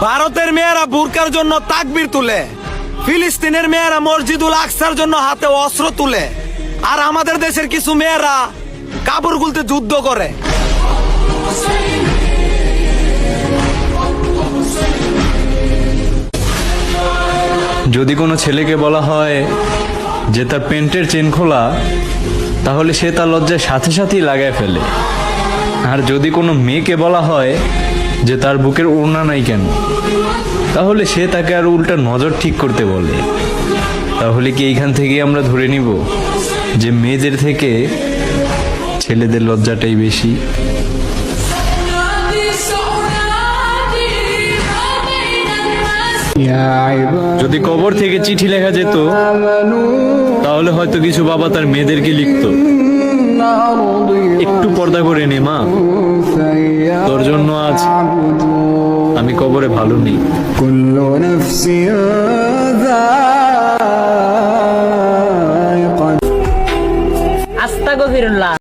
ভারতের মেয়েরা বুরকার জন্য তাকবীর তুলে, ফিলিস্তিনের মেয়েরা মসজিদুল আকসার জন্য হাতে অস্ত্র তুলে, আর আমাদের দেশের কিছু মেয়েরা কাপড় খুলতে যুদ্ধ করে। যদি কোনো ছেলেকে বলা হয় যে তার প্যান্টের চেন খোলা, তাহলে সে তার লজ্জায় সাথে সাথেই লাগায় ফেলে। আর যদি কোনো মেয়েকে বলা হয় যে তার বুকের ওড়না নাই কেন, তাহলে সে তাকে আর উল্টা নজর ঠিক করতে বলে। তাহলে কি এইখান থেকে আমরা ধরে নিব যে মেয়েদের থেকে ছেলেদের লজ্জাটাই বেশি? যদি কবর থেকে চিঠি লেখা যেত, তাহলে হয়তো কিছু বাবা তার মেয়েদেরকে লিখতো, একটু পর্দা করে নে মা, তোর জন্য আজ আমি কবরে ভালো নেই। আস্তাগফিরুল্লাহ।